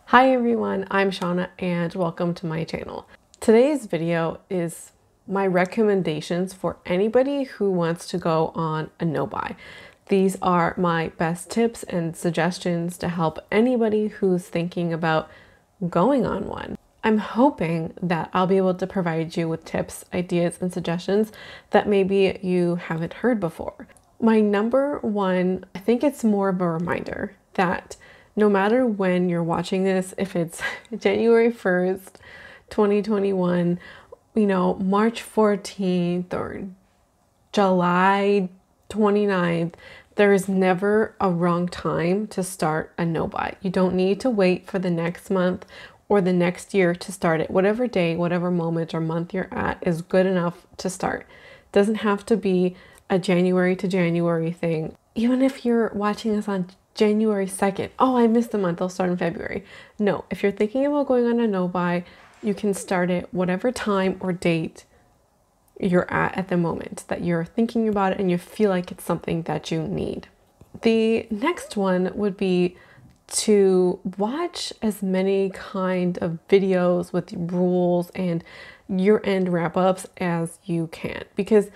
Hi everyone, I'm Shauna and welcome to my channel. Today's video is my recommendations for anybody who wants to go on a no-buy. These are my best tips and suggestions to help anybody who's thinking about going on one. I'm hoping that I'll be able to provide you with tips, ideas, and suggestions that maybe you haven't heard before. My number one, I think it's more of a reminder that no matter when you're watching this, if it's January 1st, 2021, March 14th or July 29th, there is never a wrong time to start a no-buy. You don't need to wait for the next month or the next year to start it. Whatever day, whatever moment or month you're at is good enough to start. It doesn't have to be a January to January thing. Even if you're watching this on January 2nd, oh, I missed a month, I'll start in February. No, if you're thinking about going on a no-buy, you can start it whatever time or date you're at the moment that you're thinking about it and you feel like it's something that you need. The next one would be to watch as many kind of videos with rules and year-end wrap-ups as you can, because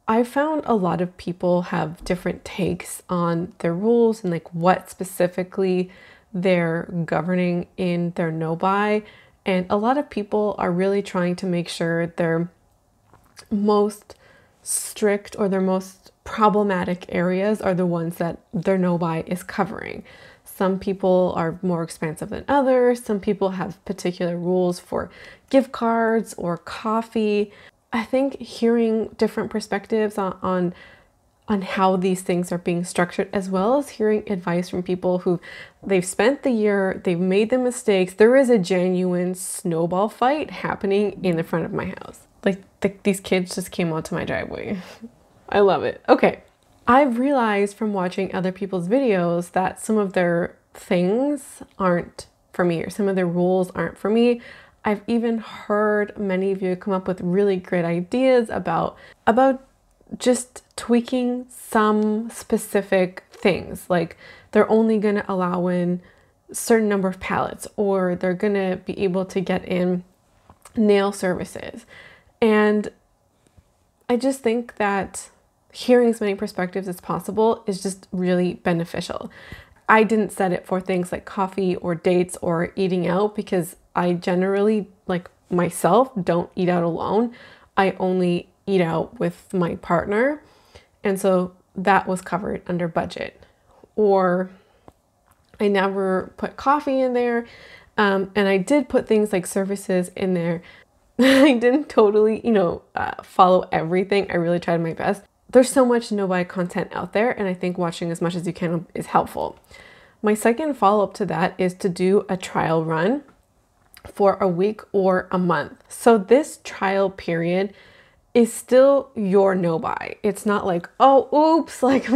I found a lot of people have different takes on their rules and like what specifically they're governing in their no-buy. And a lot of people are really trying to make sure their most strict or their most problematic areas are the ones that their no-buy is covering. Some people are more expensive than others. Some people have particular rules for gift cards or coffee. I think hearing different perspectives on how these things are being structured, as well as hearing advice from people who they've spent the year, they've made the mistakes. There is a genuine snowball fight happening in the front of my house. These kids just came onto my driveway. I love it. Okay. I've realized from watching other people's videos that some of their things aren't for me, or some of their rules aren't for me. I've even heard many of you come up with really great ideas about just tweaking some specific things. Like they're only going to allow in a certain number of palettes, or they're going to be able to get in nail services. And I just think that hearing as many perspectives as possible is just really beneficial. I didn't set it for things like coffee or dates or eating out, because I generally, like myself, don't eat out alone. I only eat out with my partner. And so that was covered under budget. Or I never put coffee in there. And I did put things like services in there. I didn't totally, follow everything. I really tried my best. There's so much no-buy content out there, and I think watching as much as you can is helpful. My second follow-up to that is to do a trial run for a week or a month. So this trial period is still your no-buy. It's not like, oh, oops, like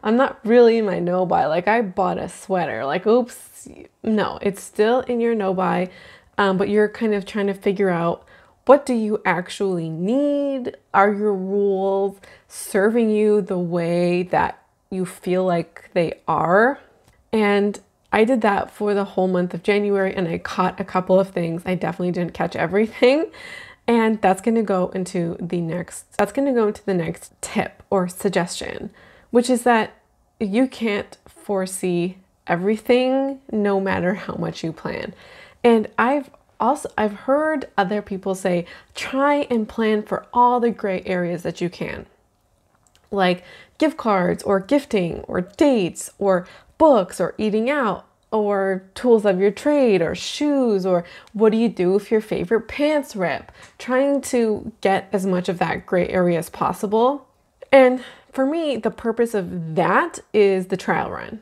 I'm not really in my no-buy. Like I bought a sweater, like, oops. No, it's still in your no-buy, but you're kind of trying to figure out, what do you actually need? Are your rules serving you the way that you feel like they are? And I did that for the whole month of January, and I caught a couple of things. I definitely didn't catch everything. And that's going to go into the next tip or suggestion, which is that you can't foresee everything no matter how much you plan. And I've heard other people say, try and plan for all the gray areas that you can, like gift cards or gifting or dates or books or eating out or tools of your trade or shoes, or what do you do if your favorite pants rip? Trying to get as much of that gray area as possible. And for me, the purpose of that is the trial run,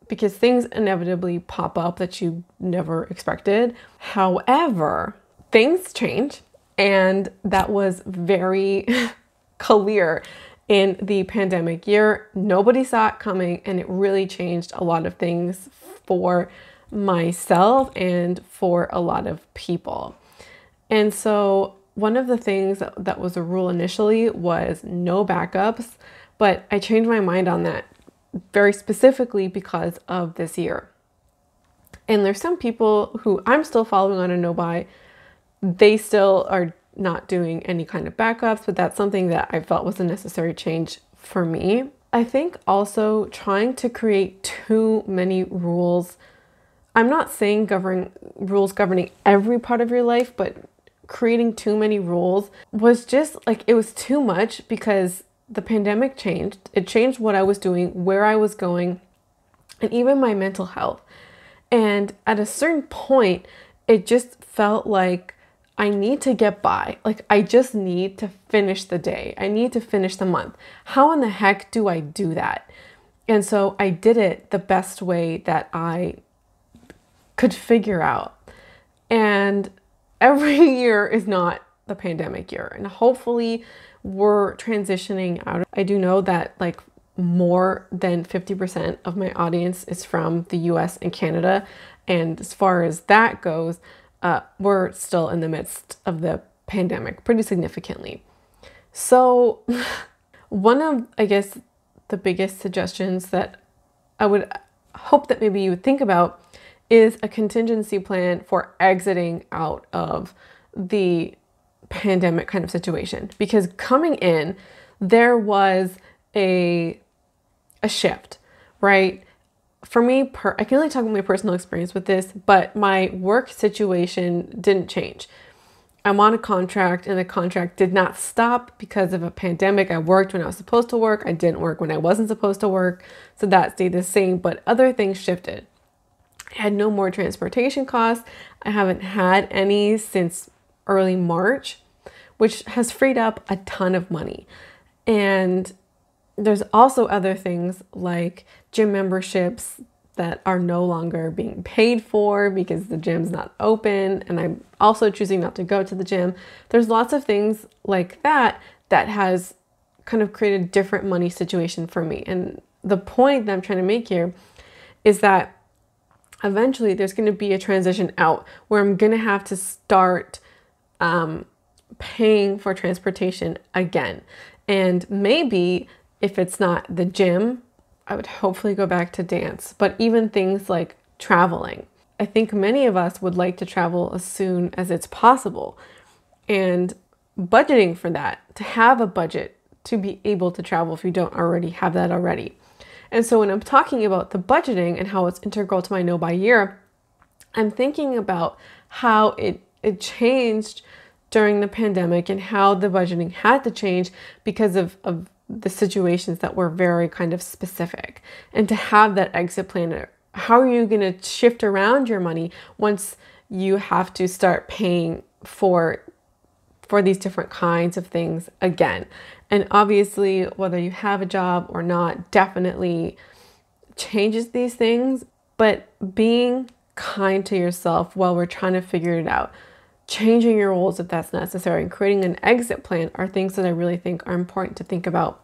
because things inevitably pop up that you never expected. However, things change, and that was very clear in the pandemic year. Nobody saw it coming, and it really changed a lot of things for myself and for a lot of people. And so one of the things that was a rule initially was no backups, but I changed my mind on that very specifically because of this year. And there's some people who I'm still following on a no-buy. They still are not doing any kind of backups, but that's something that I felt was a necessary change for me. I think also trying to create too many rules. I'm not saying rules governing every part of your life, but creating too many rules was just like, it was too much because the pandemic changed. It changed what I was doing, where I was going, and even my mental health. And at a certain point, it just felt like I need to get by. Like, I just need to finish the day. I need to finish the month. How in the heck do I do that? And so I did it the best way that I could figure out. And every year is not the pandemic year. And hopefully we're transitioning out. I do know that like more than 50% of my audience is from the US and Canada. And as far as that goes, we're still in the midst of the pandemic pretty significantly. So one of, I guess, the biggest suggestions that I would hope that maybe you would think about is a contingency plan for exiting out of the pandemic kind of situation. Because coming in, there was a shift, right? For me, I can only talk about my personal experience with this, but my work situation didn't change. I'm on a contract and the contract did not stop because of a pandemic. I worked when I was supposed to work. I didn't work when I wasn't supposed to work. So that stayed the same, but other things shifted. I had no more transportation costs. I haven't had any since early March, which has freed up a ton of money. And there's also other things like gym memberships that are no longer being paid for because the gym's not open, and I'm also choosing not to go to the gym. There's lots of things like that that has kind of created a different money situation for me. And the point that I'm trying to make here is that eventually there's going to be a transition out where I'm going to have to start paying for transportation again. And maybe if it's not the gym, I would hopefully go back to dance, but even things like traveling. I think many of us would like to travel as soon as it's possible, and budgeting for that, to have a budget to be able to travel if you don't already have that already. And so when I'm talking about the budgeting and how it's integral to my no-buy year, I'm thinking about how it changed during the pandemic and how the budgeting had to change because of the situations that were very kind of specific. And to have that exit plan, how are you going to shift around your money once you have to start paying for these different kinds of things again? And obviously, whether you have a job or not definitely changes these things, but being kind to yourself while we're trying to figure it out, changing your rules if that's necessary, and creating an exit plan are things that I really think are important to think about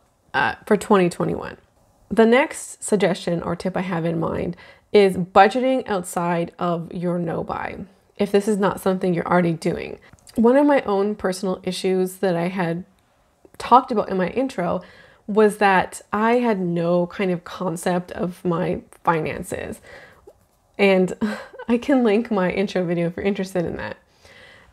for 2021. The next suggestion or tip I have in mind is budgeting outside of your no-buy, if this is not something you're already doing. One of my own personal issues that I had talked about in my intro was that I had no kind of concept of my finances. And I can link my intro video if you're interested in that.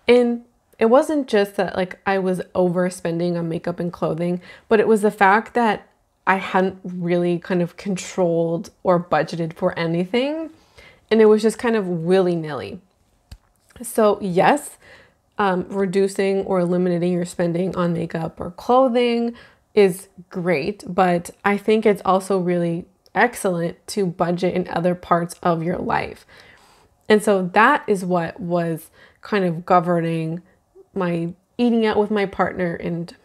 And it wasn't just that like I was overspending on makeup and clothing, but it was the fact that I hadn't really kind of controlled or budgeted for anything. And it was just kind of willy-nilly. So yes, reducing or eliminating your spending on makeup or clothing is great, but I think it's also really excellent to budget in other parts of your life. And so that is what was kind of governing my eating out with my partner and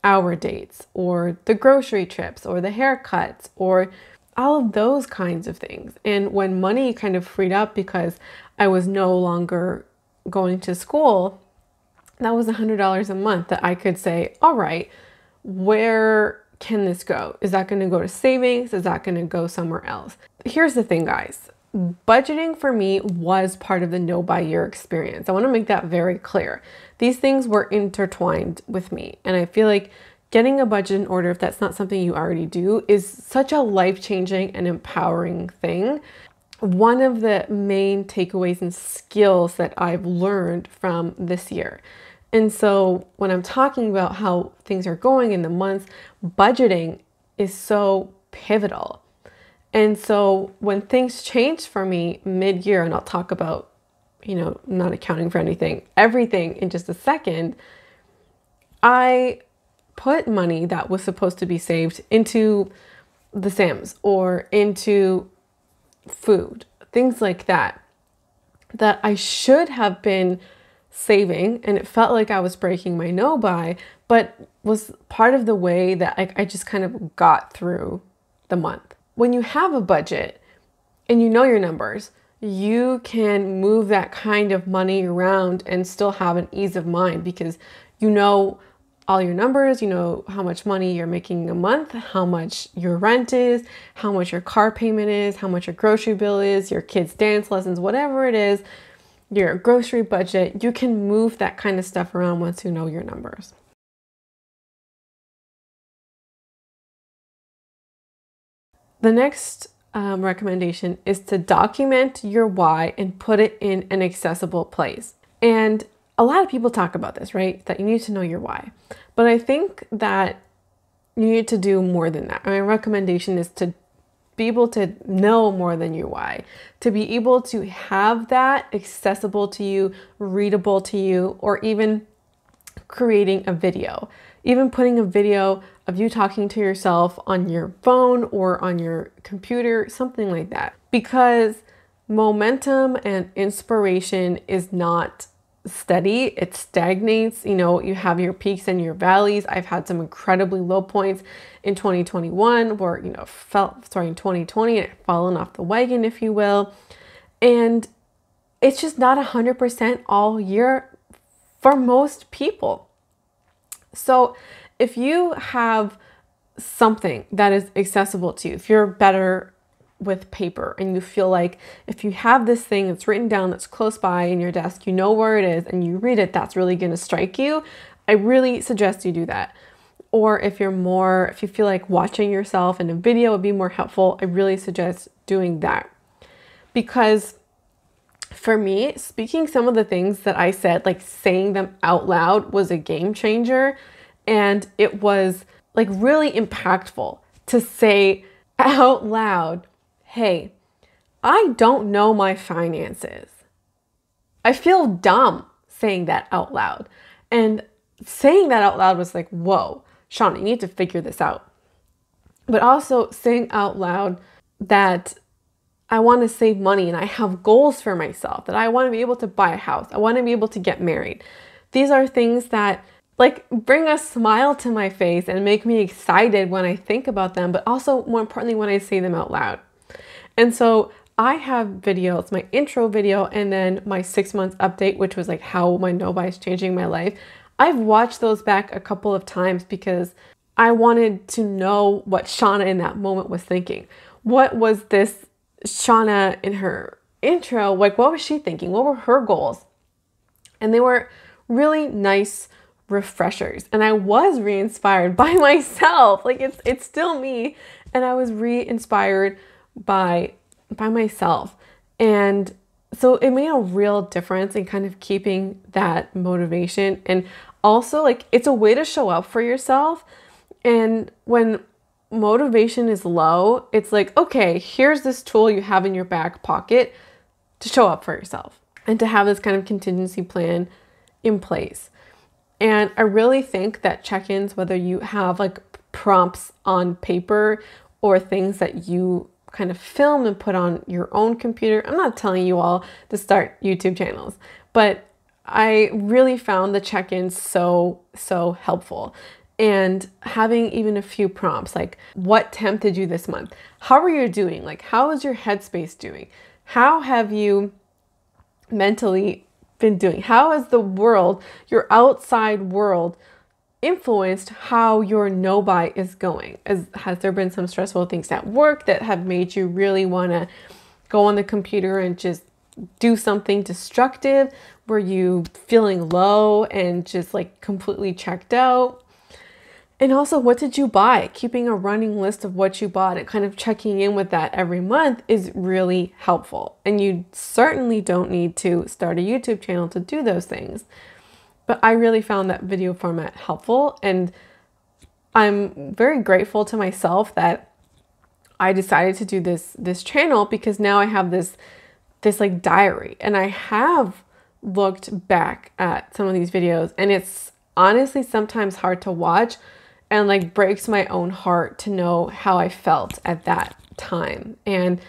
our dates, or the grocery trips, or the haircuts, or all of those kinds of things. And when money kind of freed up because I was no longer going to school, that was $100 a month that I could say, all right, where can this go? Is that going to go to savings? Is that going to go somewhere else? Here's the thing, guys. Budgeting for me was part of the no-buy year experience. I want to make that very clear. These things were intertwined with me. And I feel like getting a budget in order, if that's not something you already do, is such a life-changing and empowering thing. one of the main takeaways and skills that I've learned from this year. And so when I'm talking about how things are going in the months, budgeting is so pivotal. And so when things change for me mid-year, and I'll talk about, not accounting for everything in just a second, I put money that was supposed to be saved into the Sam's or into food, things like that I should have been saving, and it felt like I was breaking my no buy, but was part of the way that I just kind of got through the month. When you have a budget and you know your numbers, you can move that kind of money around and still have an ease of mind because you know all your numbers, you know how much money you're making a month, how much your rent is, how much your car payment is, how much your grocery bill is, your kids' dance lessons, whatever it is, your grocery budget. You can move that kind of stuff around once you know your numbers. The next recommendation is to document your why and put it in an accessible place. And a lot of people talk about this, right? That you need to know your why. But I think that you need to do more than that. My recommendation is to be able to know more than your why, to be able to have that accessible to you, readable to you, or even creating a video, even putting a video of you talking to yourself on your phone or on your computer, something like that. Because momentum and inspiration is not steady, it stagnates. You have your peaks and your valleys. I've had some incredibly low points in 2021 where, in 2020, I've fallen off the wagon, if you will. And it's just not 100% all year for most people. So if you have something that is accessible to you, if you're better with paper and you feel like if you have this thing that's written down that's close by in your desk, you know where it is, and you read it, that's really going to strike you, I really suggest you do that. Or if you feel like watching yourself in a video would be more helpful, I really suggest doing that. Because for me, speaking some of the things that I said, like saying them out loud, was a game changer. And it was like really impactful to say out loud, hey, I don't know my finances. I feel dumb saying that out loud. And saying that out loud was like, whoa, Shauna, you need to figure this out. But also saying out loud that I want to save money and I have goals for myself, that I want to be able to buy a house. I want to be able to get married. These are things that bring a smile to my face and make me excited when I think about them, but also more importantly, when I say them out loud. And so I have videos, my intro video, and then my 6 months update, which was like how my no-buy is changing my life. I've watched those back a couple of times because I wanted to know what Shauna in that moment was thinking. What was this Shauna in her intro? What was she thinking? What were her goals? And they were really nice refreshers. And I was re-inspired by myself. It's still me. And I was re-inspired by myself. And so it made a real difference in kind of keeping that motivation. And also it's a way to show up for yourself. And when motivation is low, it's like, okay, here's this tool you have in your back pocket to show up for yourself and to have this kind of contingency plan in place. And I really think that check-ins, whether you have prompts on paper or things that you kind of film and put on your own computer, I'm not telling you all to start YouTube channels, but I really found the check-ins so helpful. And having even a few prompts, like what tempted you this month? How are you doing? How is your headspace doing? How have you mentally been doing? How has the world, your outside world, influenced how your no-buy is going? Has there been some stressful things at work that have made you really want to go on the computer and just do something destructive? Were you feeling low and just completely checked out? And also, what did you buy? Keeping a running list of what you bought and kind of checking in with that every month is really helpful. And you certainly don't need to start a YouTube channel to do those things. But I really found that video format helpful, and I'm very grateful to myself that I decided to do this channel, because now I have this like diary, and I have looked back at some of these videos, and it's honestly sometimes hard to watch and like breaks my own heart to know how I felt at that time. And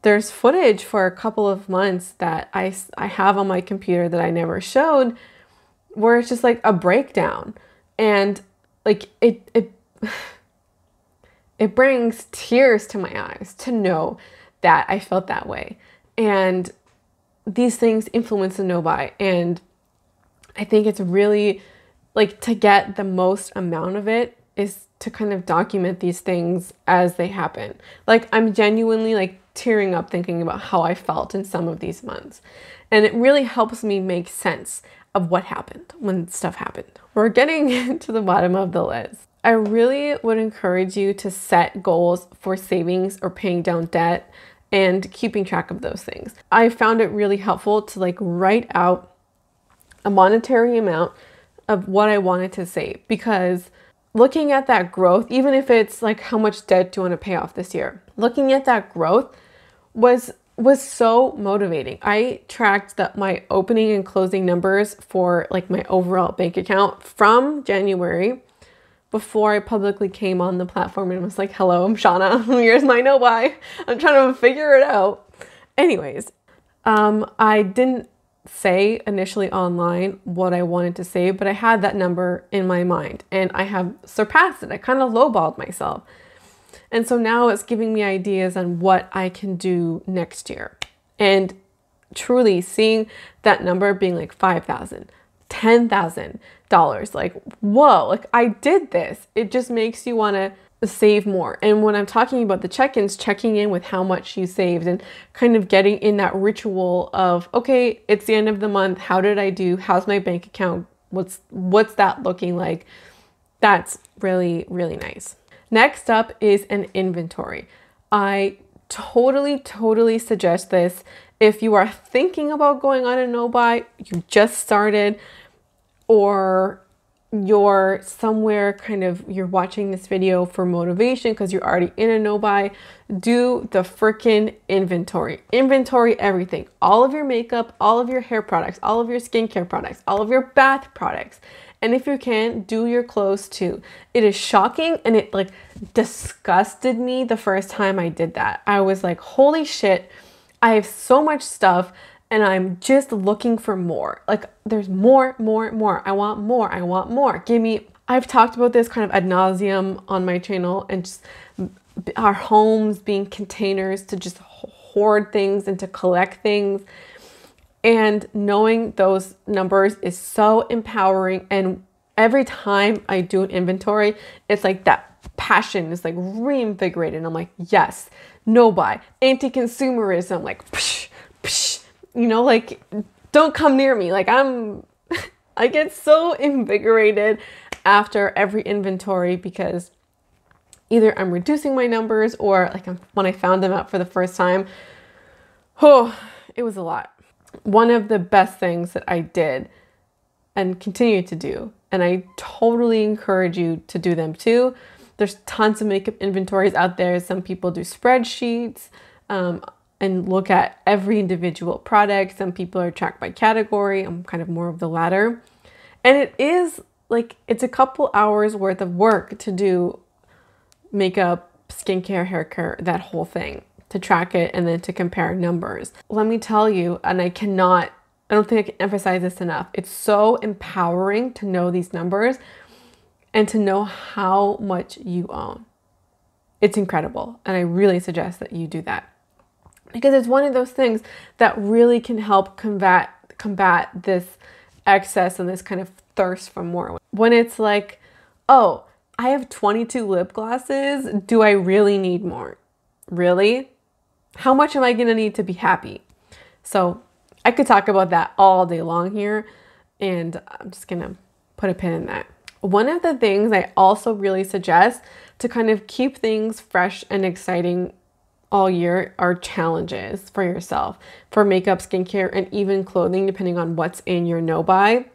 there's footage for a couple of months that I have on my computer that I never showed, where it's just like a breakdown, and like it brings tears to my eyes to know that I felt that way. And these things influence the nobuy, and I think it's really like, to get the most amount of it is to kind of document these things as they happen. Like, I'm genuinely like tearing up thinking about how I felt in some of these months. And it really helps me make sense of what happened when stuff happened. We're getting to the bottom of the list. I really would encourage you to set goals for savings or paying down debt and keeping track of those things. I found it really helpful to like write out a monetary amount of what I wanted to save, because looking at that growth, even if it's like, how much debt do you want to pay off this year? Looking at that growth was so motivating. I tracked my opening and closing numbers for like my overall bank account from January, before I publicly came on the platform and was like, hello, I'm Shauna, here's my nobuy. I'm trying to figure it out. Anyways, I didn't say initially online what I wanted to save, but I had that number in my mind, and I have surpassed it. I kind of lowballed myself. And so now it's giving me ideas on what I can do next year. And truly seeing that number being like $5,000, $10,000, like, whoa, like I did this. It just makes you want to save more. And when I'm talking about the check-ins, checking in with how much you saved and kind of getting in that ritual of, okay, it's the end of the month. How did I do? How's my bank account? What's that looking like? That's really, really nice. Next up is an inventory. I totally suggest this if you are thinking about going on a no-buy, you just started, or you're somewhere you're watching this video for motivation because you're already in a no-buy. Do the freaking inventory. Inventory everything. All of your makeup, all of your hair products, all of your skincare products, all of your bath products. And if you can, do your clothes too. It is shocking, and it like disgusted me the first time I did that. I was like, holy shit, I have so much stuff and I'm just looking for more. Like, there's more. I want more. I want more. I've talked about this kind of ad nauseum on my channel, and just our homes being containers to just hoard things and to collect things. And knowing those numbers is so empowering. And every time I do an inventory, it's like that passion is like reinvigorated. I'm like, yes, no buy, anti-consumerism, like, psh, psh, you know, like, don't come near me. Like, I get so invigorated after every inventory, because either I'm reducing my numbers, or like when I found them out for the first time, oh, it was a lot. One of the best things that I did and continue to do, and I totally encourage you to do them too. There's tons of makeup inventories out there. Some people do spreadsheets and look at every individual product. Some people are tracked by category. I'm kind of more of the latter. And it is like, it's a couple hours worth of work to do makeup, skincare, hair care, that whole thing, to track it and then to compare numbers. Let me tell you, and I don't think I can emphasize this enough. It's so empowering to know these numbers and to know how much you own. It's incredible. And I really suggest that you do that, because it's one of those things that really can help combat this excess and this kind of thirst for more. When it's like, oh, I have 22 lip glosses. Do I really need more? Really? How much am I going to need to be happy? So I could talk about that all day long here, and I'm just going to put a pin in that. One of the things I also really suggest to kind of keep things fresh and exciting all year are challenges for yourself for makeup, skincare, and even clothing, depending on what's in your no-buy.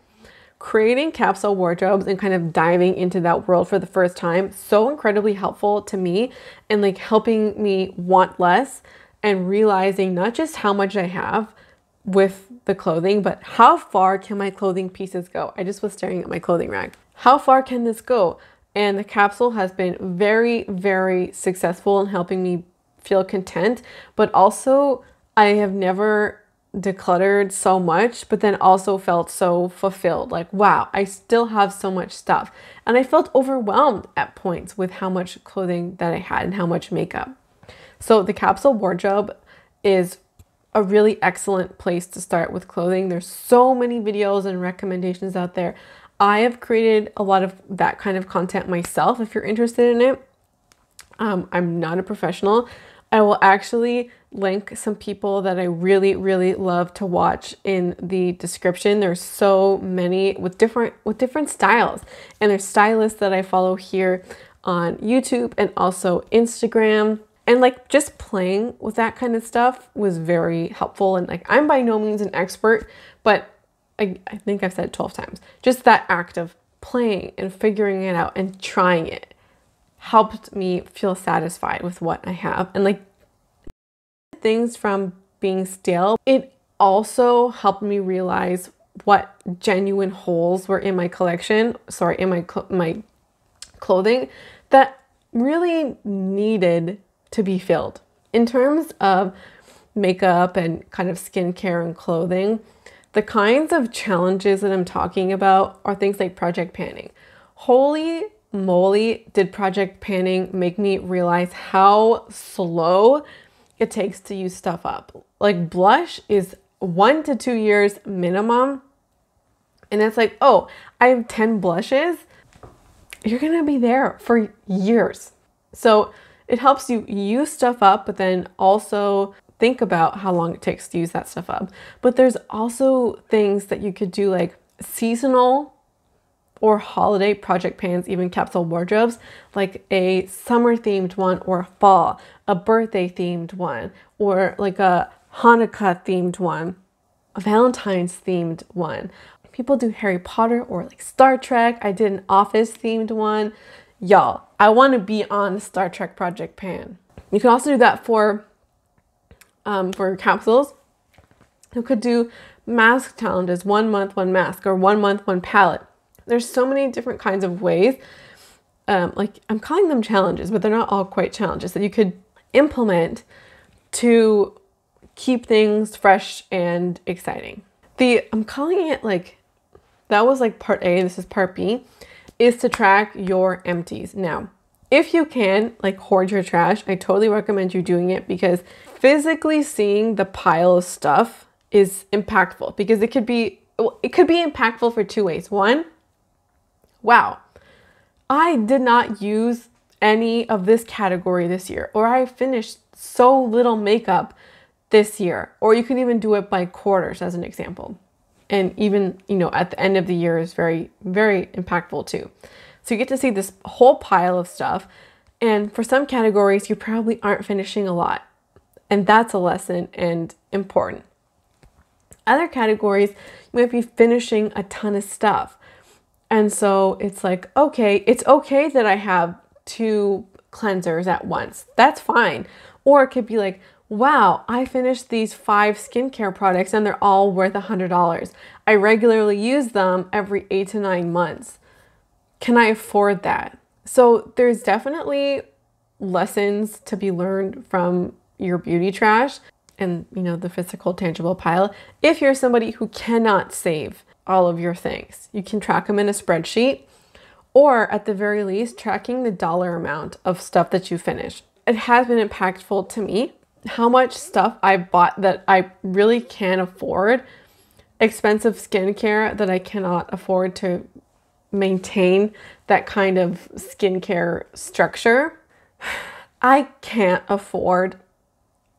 Creating capsule wardrobes and kind of diving into that world for the first time, so incredibly helpful to me and like helping me want less and realizing not just how much I have with the clothing, but how far can my clothing pieces go? I just was staring at my clothing rack. How far can this go? And the capsule has been very, very successful in helping me feel content, but also I have never decluttered so much, but then also felt so fulfilled. Like, wow, I still have so much stuff. And I felt overwhelmed at points with how much clothing that I had and how much makeup. So the capsule wardrobe is a really excellent place to start with clothing. There's so many videos and recommendations out there. I have created a lot of that kind of content myself if you're interested in it. I'm not a professional. I will actually link some people that I really, really love to watch in the description. There's so many with different styles, and there's stylists that I follow here on YouTube and also Instagram. And like just playing with that kind of stuff was very helpful. And like, I'm by no means an expert, but I think I've said it 12 times. Just that act of playing and figuring it out and trying it helped me feel satisfied with what I have. And like things from being stale, it also helped me realize what genuine holes were in my collection, in my clothing that really needed to be filled. In terms of makeup and kind of skincare and clothing, the kinds of challenges that I'm talking about are things like project panning. Holy moly, did project panning make me realize how slow it takes to use stuff up. Like blush is 1 to 2 years minimum. And it's like, oh, I have 10 blushes. You're gonna be there for years. So it helps you use stuff up, but then also think about how long it takes to use that stuff up. But there's also things that you could do like seasonal or holiday project pans, even capsule wardrobes, like a summer themed one or fall, a birthday themed one, or like a Hanukkah themed one, a Valentine's themed one. People do Harry Potter or like Star Trek. I did an office themed one. Y'all, I want to be on the Star Trek project pan. You can also do that for capsules. You could do mask challenges, 1 month, 1 mask, or 1 month, 1 palette. There's so many different kinds of ways. Like I'm calling them challenges, but they're not all quite challenges that you could implement to keep things fresh and exciting. I'm calling it like, that was like part A, this is part B, is to track your empties. Now, if you can like hoard your trash, I totally recommend you doing it because physically seeing the pile of stuff is impactful because it could be impactful for 2 ways. One, wow, I did not use any of this category this year, or I finished so little makeup this year, or you can even do it by quarters as an example. And even, at the end of the year is very, very impactful too. So you get to see this whole pile of stuff. And for some categories, you probably aren't finishing a lot. And that's a lesson and important. Other categories, you might be finishing a ton of stuff. And so it's like, okay, it's okay that I have 2 cleansers at once. That's fine. Or it could be like, wow, I finished these 5 skincare products and they're all worth $100. I regularly use them every 8 to 9 months. Can I afford that? So there's definitely lessons to be learned from your beauty trash and, the physical tangible pile. If you're somebody who cannot save all of your things, you can track them in a spreadsheet, or at the very least, tracking the dollar amount of stuff that you finish. It has been impactful to me how much stuff I've bought that I really can't afford, expensive skincare that I cannot afford to maintain that kind of skincare structure. I can't afford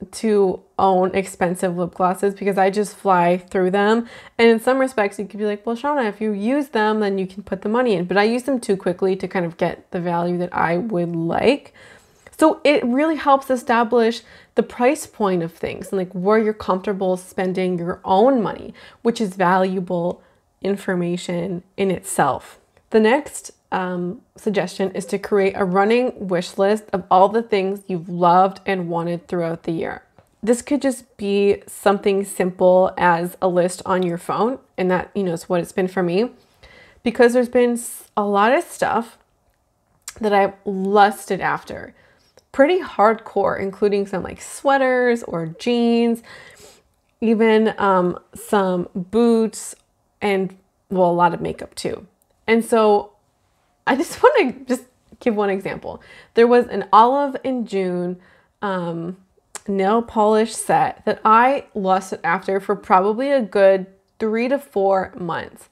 to own expensive lip glosses because I just fly through them. And in some respects, you could be like, well, Shauna, if you use them, then you can put the money in. But I use them too quickly to kind of get the value that I would like. So it really helps establish the price point of things and like where you're comfortable spending your own money, which is valuable information in itself. The next suggestion is to create a running wish list of all the things you've loved and wanted throughout the year. This could just be something simple as a list on your phone, and that, is what it's been for me, because there's been a lot of stuff that I've lusted after. Pretty hardcore, including some like sweaters or jeans, even some boots, and well, a lot of makeup too. And so I just want to just give one example. There was an Olive and June nail polish set that I lusted after for probably a good 3 to 4 months.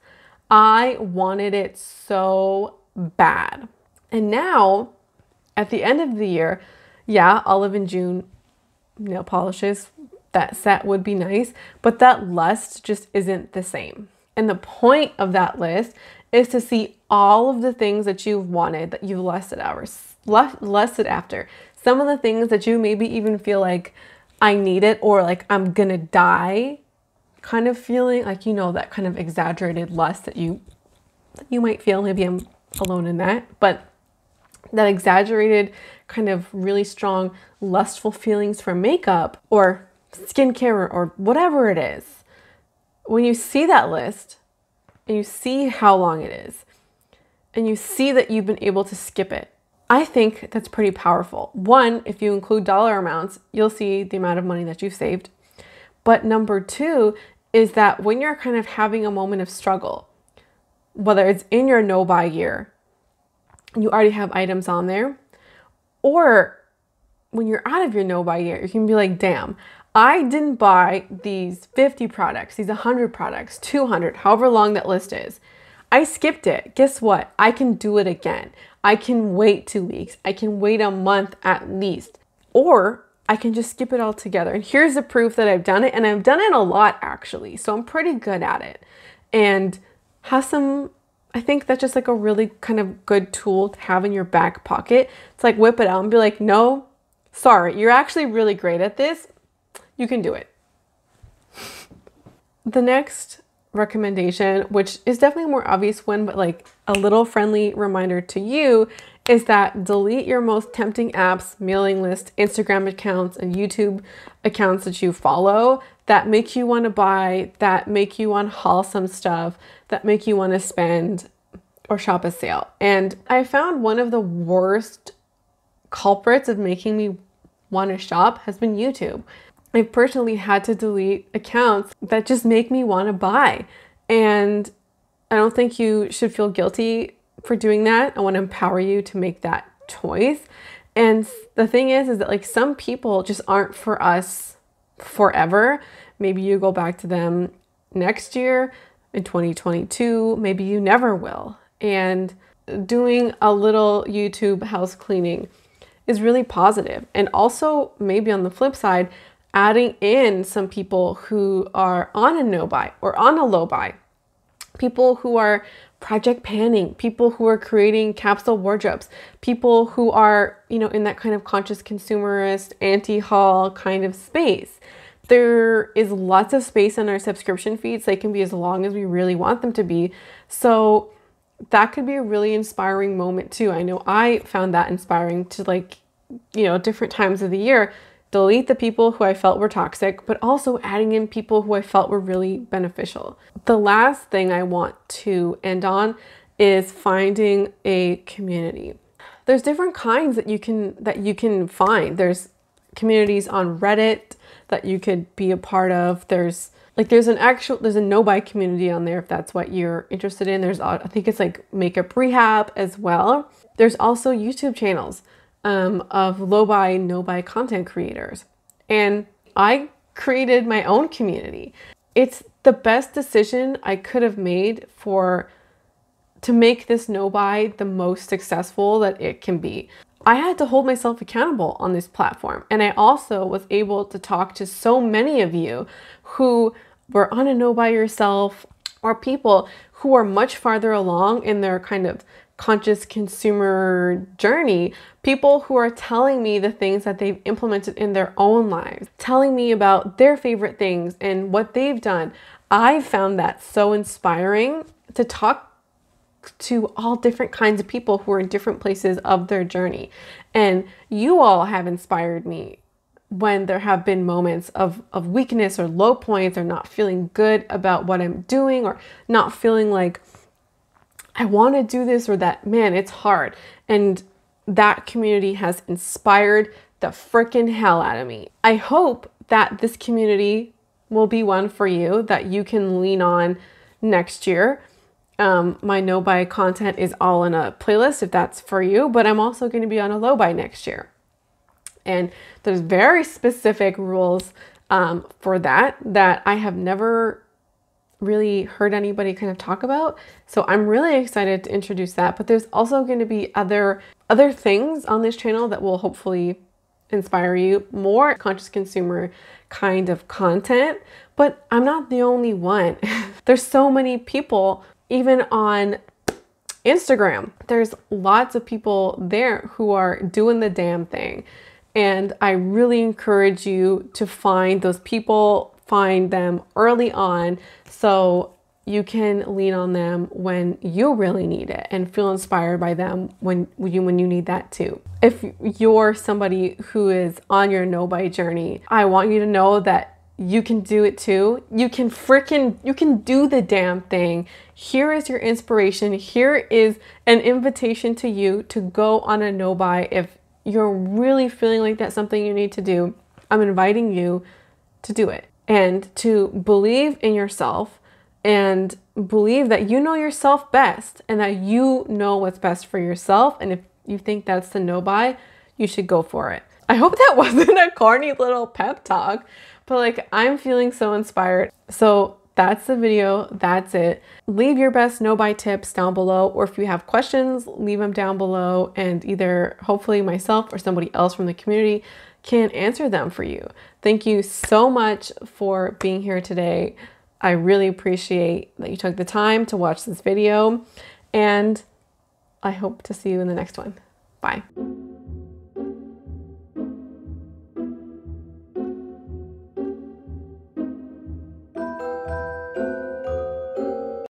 I wanted it so bad. And now at the end of the year, yeah, Olive and June nail polishes, that set would be nice, but that lust just isn't the same. And the point of that list is to see all of the things that you've wanted, that you've lusted after. Some of the things that you maybe even feel like I need it, or like I'm gonna die kind of feeling, like, that kind of exaggerated lust that you might feel. Maybe I'm alone in that, but that exaggerated kind of really strong lustful feelings for makeup or skincare or whatever it is. When you see that list and you see how long it is and you see that you've been able to skip it, I think that's pretty powerful. One, if you include dollar amounts, you'll see the amount of money that you've saved. But number two is that when you're kind of having a moment of struggle, whether it's in your no-buy year, you already have items on there, or when you're out of your no-buy year, you can be like, damn, I didn't buy these 50 products, these 100 products, 200, however long that list is. I skipped it. Guess what? I can do it again. I can wait 2 weeks. I can wait a month at least, or I can just skip it all together. And here's the proof that I've done it, and I've done it a lot actually. So I'm pretty good at it, and I think that's just like a really kind of good tool to have in your back pocket. It's like whip it out and be like, no, sorry, you're actually really great at this. You can do it. The next recommendation, which is definitely a more obvious one, but like a little friendly reminder to you, is that delete your most tempting apps, mailing list, Instagram accounts, and YouTube accounts that you follow that make you want to buy, that make you want to haul some stuff, that make you want to spend or shop a sale. And I found one of the worst culprits of making me want to shop has been YouTube. I've personally had to delete accounts that just make me want to buy. And I don't think you should feel guilty for doing that. I want to empower you to make that choice. And the thing is that like some people just aren't for us forever. Maybe you go back to them next year in 2022, maybe you never will. And doing a little YouTube house cleaning is really positive. And also maybe on the flip side, adding in some people who are on a no buy or on a low buy, people who are project panning, people who are creating capsule wardrobes, people who are, in that kind of conscious consumerist, anti-haul kind of space. There is lots of space in our subscription feeds. They can be as long as we really want them to be. So that could be a really inspiring moment too. I know I found that inspiring to different times of the year, delete the people who I felt were toxic, but also adding in people who I felt were really beneficial. The last thing I want to end on is finding a community. There's different kinds that you can find. There's communities on Reddit that you could be a part of. There's a no-buy community on there if that's what you're interested in. I think it's like makeup rehab as well. There's also YouTube channels of low-buy, no-buy content creators. And I created my own community. It's the best decision I could have made to make this no-buy the most successful that it can be. I had to hold myself accountable on this platform. And I also was able to talk to so many of you who were on a know by yourself, or people who are much farther along in their kind of conscious consumer journey, people who are telling me the things that they've implemented in their own lives, telling me about their favorite things and what they've done. I found that so inspiring to talk to all different kinds of people who are in different places of their journey. And you all have inspired me when there have been moments of weakness or low points, or not feeling good about what I'm doing, or not feeling like I want to do this, or that, man, it's hard. And that community has inspired the freaking hell out of me. I hope that this community will be one for you that you can lean on next year. My no buy content is all in a playlist if that's for you, but I'm also going to be on a low buy next year. And there's very specific rules for that I have never really heard anybody kind of talk about. So I'm really excited to introduce that. But there's also going to be other things on this channel that will hopefully inspire you, more conscious consumer kind of content. But I'm not the only one. There's so many people, even on Instagram, there's lots of people there who are doing the damn thing. And I really encourage you to find those people, find them early on, so you can lean on them when you really need it and feel inspired by them when you need that too. If you're somebody who is on your no buy journey, I want you to know that you can do it too. You can do the damn thing. Here is your inspiration. Here is an invitation to you to go on a no buy. If you're really feeling like that's something you need to do, I'm inviting you to do it and to believe in yourself and believe that you know yourself best and that you know what's best for yourself. And if you think that's the no buy, you should go for it. I hope that wasn't a corny little pep talk, but like, I'm feeling so inspired. So that's the video. That's it. Leave your best no buy tips down below, or if you have questions, leave them down below, and either hopefully myself or somebody else from the community can answer them for you. Thank you so much for being here today. I really appreciate that you took the time to watch this video, and I hope to see you in the next one. Bye.